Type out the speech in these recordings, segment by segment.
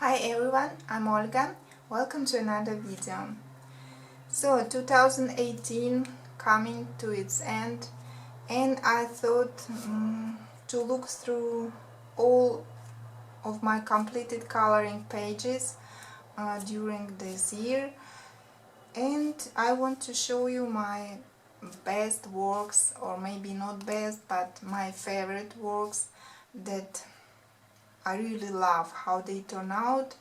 Hi everyone, I'm Olga. Welcome to another video. So 2018 coming to its end, and I thought to look through all of my completed coloring pages during this year, and I want to show you my best works, or maybe not best, but my favorite works that I really love how they turn out.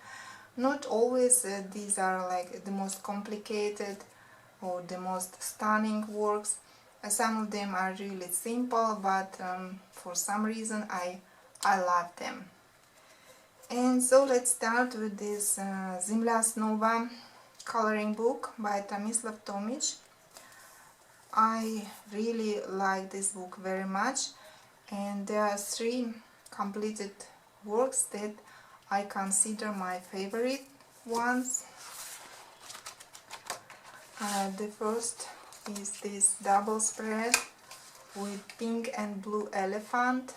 Not always these are like the most complicated or the most stunning works. Some of them are really simple, but for some reason I love them. And so let's start with this Zemlya Snova coloring book by Tomislav Tomic. I really like this book very much, and there are three completed works that I consider my favorite ones. The first is this double spread with pink and blue elephant,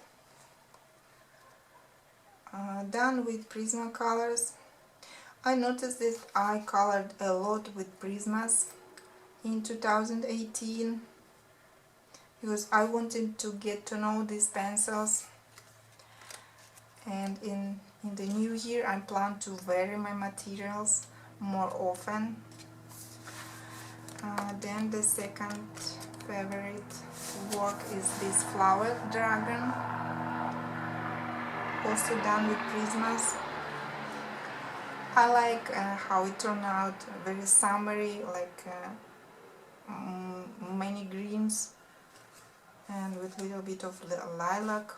done with Prismacolors. I noticed that I colored a lot with Prismas in 2018 because I wanted to get to know these pencils, and in the new year I plan to vary my materials more often. Then the second favorite work is this flower dragon, also done with Prismas. I like how it turned out, very summery, like many greens and with a little bit of lilac.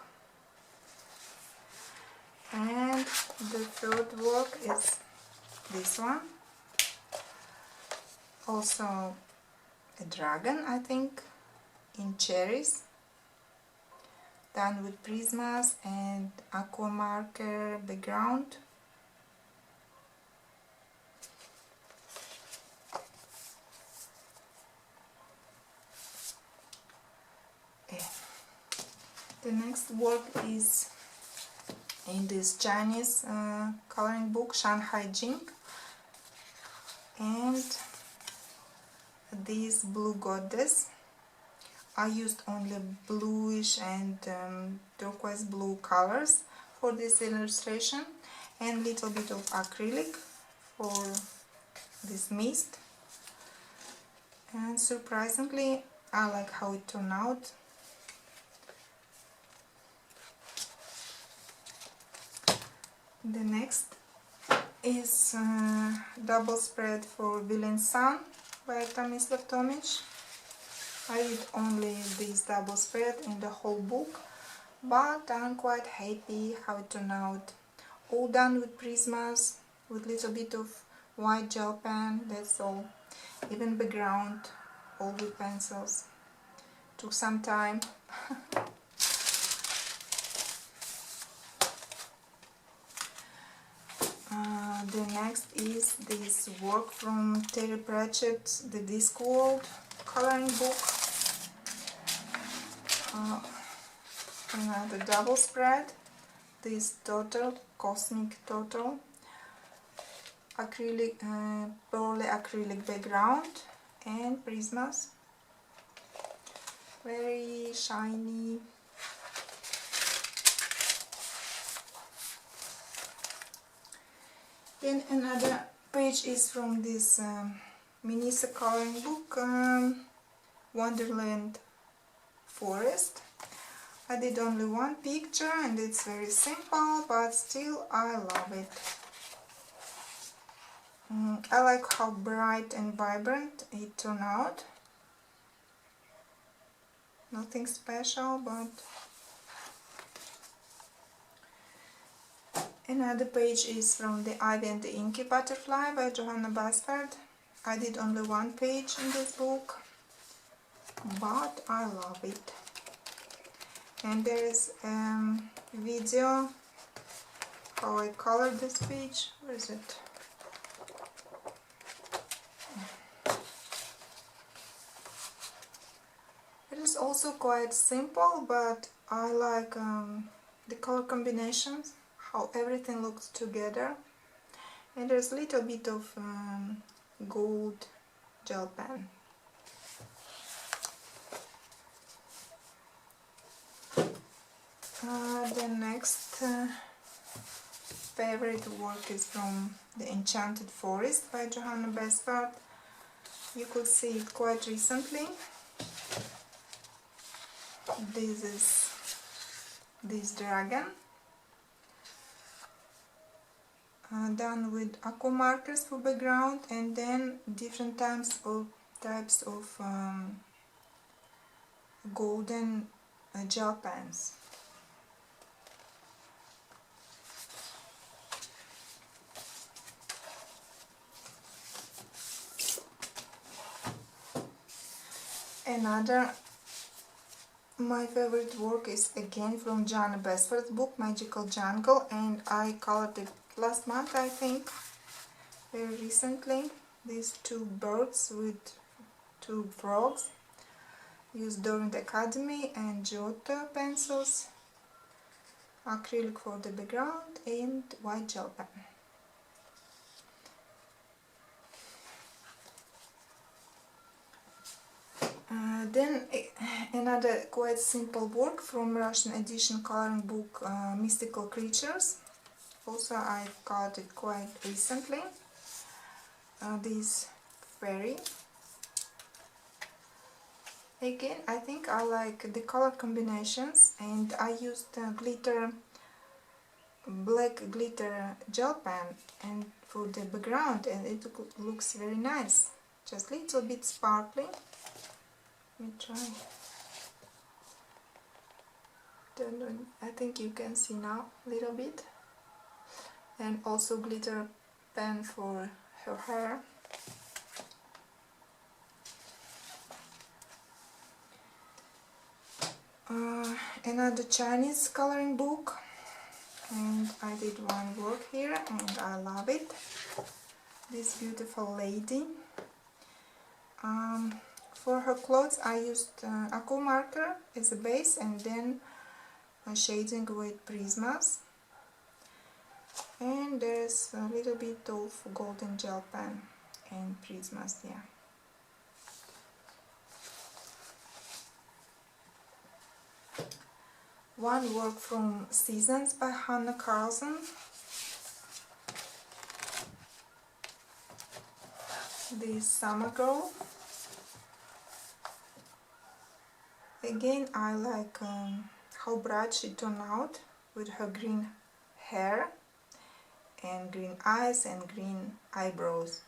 And the third work is this one, also a dragon, I think, in cherries, done with Prismas and aqua marker background. The next work is in this Chinese coloring book, Shanghai Jing, and this blue goddess. I used only bluish and turquoise blue colors for this illustration, and little bit of acrylic for this mist. And surprisingly, I like how it turned out. The next is double spread for Villain Sun by Tomislav Tomic. I read only this double spread in the whole book, but I'm quite happy how it turned out. All done with Prismas, with little bit of white gel pen, that's all. Even background, all with pencils. Took some time. The next is this work from Terry Pratchett's The Discworld coloring book. Another double spread, this total, cosmic total, acrylic, pearly acrylic background and Prismas, very shiny. Then another page is from this Minisa coloring book, Wonderland Forest. I did only one picture and it's very simple, but still I love it. I like how bright and vibrant it turned out. Nothing special, but another page is from The Ivy and the Inky Butterfly by Johanna Basford. I did only one page in this book, but I love it. And there is a video how I colored this page. Where is it? It is also quite simple, but I like the color combinations, how everything looks together. and there's a little bit of gold gel pen. The next favorite work is from The Enchanted Forest by Johanna Besford. You could see it quite recently. This is this dragon, done with aqua markers for background, and then different types of golden gel pens. My favorite work is again from Johanna Besford's book Magical Jungle, and I colored it last month, I think, very recently. These two birds with two frogs, used Dorint Academy and Giotto pencils, acrylic for the background, and white gel pen. Then another quite simple work from Russian edition coloring book Mystical Creatures. Also I colored it quite recently. This fairy. Again, I think I like the color combinations, and I used black glitter gel pen and for the background, and it looks very nice. Just a little bit sparkling. Let me try. I think you can see now a little bit. And also glitter pen for her hair. Another Chinese coloring book, and I did one work here and I love it. This beautiful lady. For her clothes I used aqua marker as a base, and then shading with prismas, and there's a little bit of golden gel pen and prismas there. One work from Seasons by Hannah Carlson. This Summer Girl. Again, I like how bright she turned out with her green hair and green eyes and green eyebrows.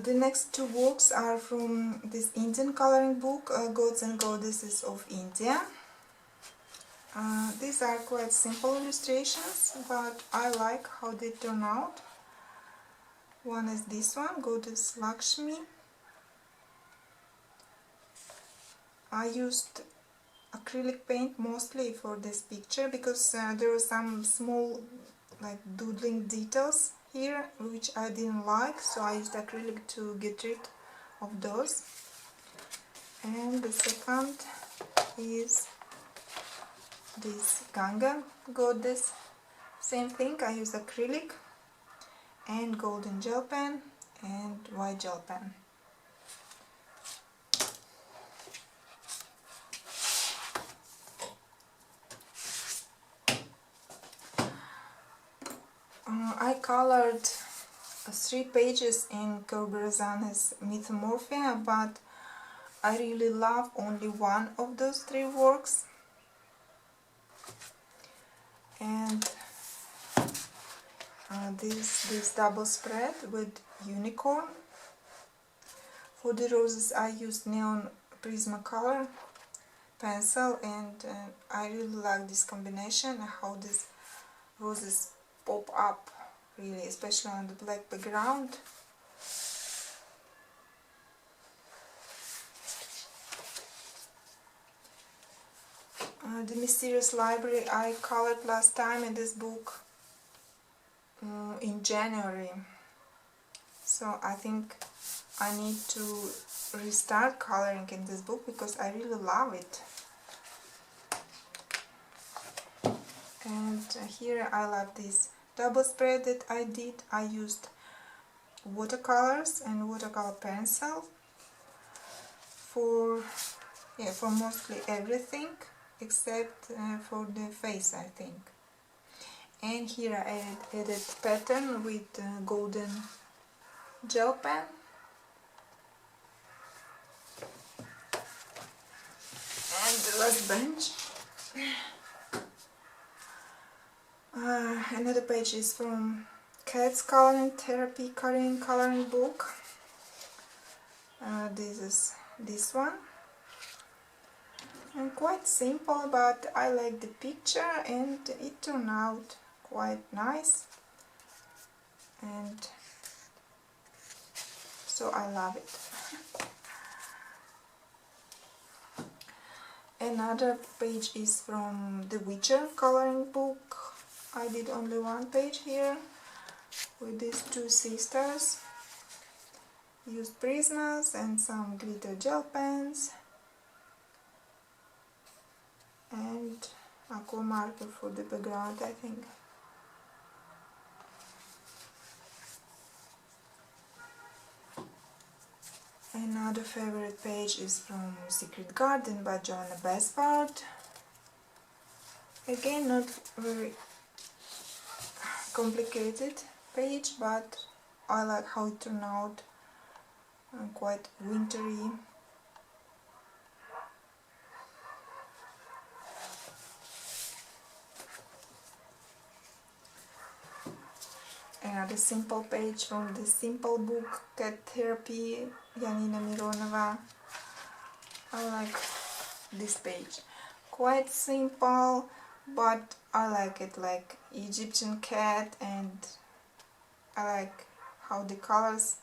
The next two works are from this Indian coloring book, Gods and Goddesses of India. These are quite simple illustrations, but I like how they turn out. One is this one, Goddess Lakshmi. I used acrylic paint mostly for this picture because there are some small doodling details here which I didn't like, so I used acrylic to get rid of those. And the second is this Ganga goddess. Same thing, I use acrylic and golden gel pen and white gel pen. I colored 3 pages in Corbusiera's Mythomorphia, but I really love only one of those 3 works. And this double spread with unicorn. For the roses I used neon Prismacolor pencil, and I really like this combination, how these roses pop up, really, especially on the black background. The Mysterious Library I colored last time in this book in January, so I think I need to restart coloring in this book because I really love it. And here I love this double spread that I did. I used watercolors and watercolor pencil for mostly everything except for the face, I think. And here I added pattern with golden gel pen. And the last bench. Another page is from Kat's Coloring Therapy coloring book. This is this one. And quite simple, but I like the picture and it turned out quite nice. And so I love it. Another page is from The Witcher coloring book. I did only one page here with these two sisters. Used Prismas and some glitter gel pens and aqua marker for the background, I think. Another favorite page is from Secret Garden by Joanna Basford. Again, not very complicated page, but I like how it turned out, quite wintry. Another simple page from the simple book Cat Therapy, Janina Mironova. I like this page. Quite simple, but I like it, like Egyptian cat, and I like how the colors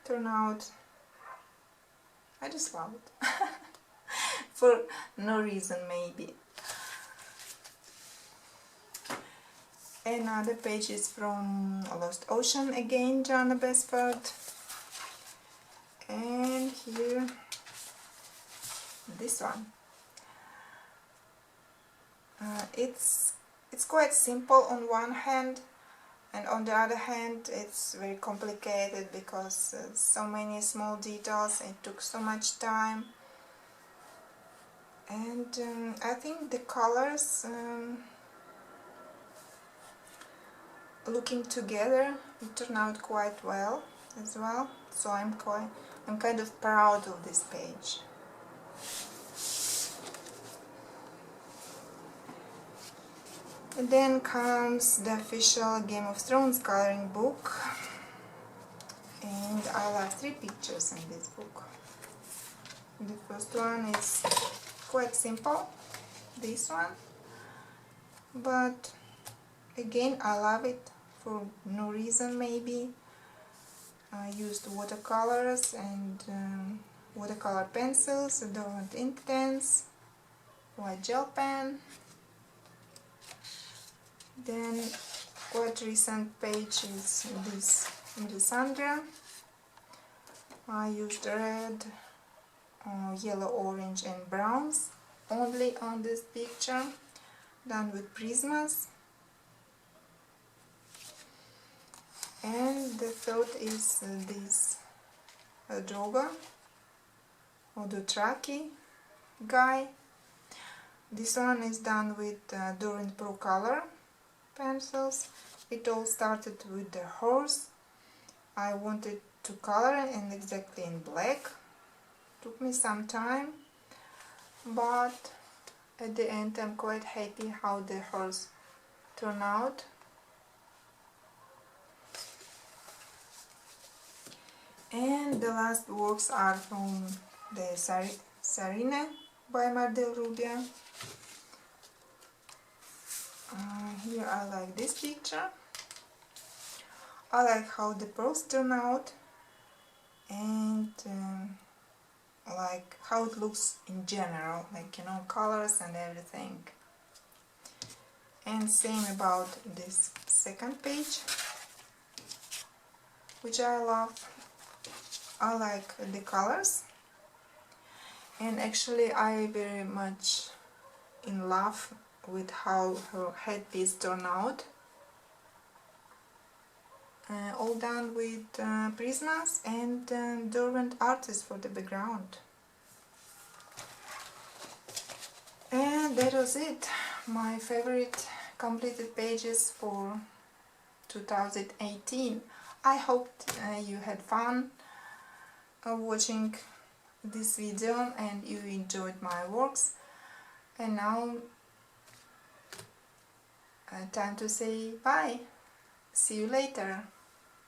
turn out. I just love it. For no reason, maybe. Another page is from Lost Ocean, again, Joanna Basford. And here, this one. It's quite simple on one hand, and on the other hand it's very complicated because so many small details, it took so much time. And I think the colors, looking together, it turned out quite well as well, so I'm kind of proud of this page. And then comes the official Game of Thrones coloring book, and I love 3 pictures in this book. The first one is quite simple, this one, but again I love it for no reason, maybe. I used watercolors and watercolor pencils, adorned Inktense, white gel pen. Then quite recent page is this Melisandre. I used red, yellow, orange and browns only on this picture, done with Prismas. And the third is this Droga or Dothraki guy. This one is done with Dorint Pro Color pencils. It all started with the horse. I wanted to color it exactly in black. Took me some time, but at the end I'm quite happy how the horse turned out. And the last works are from the Sarine by Mar del Rubia. Here I like this picture. I like how the pearls turn out, and like how it looks in general, like, you know, colors and everything. And same about this second page, which I love. I like the colors, and actually I very much in love with how her headpiece turned out. All done with prismas and Derwent Artist for the background. And that was it, my favorite completed pages for 2018. I hope you had fun watching this video and you enjoyed my works. And now time to say bye. See you later.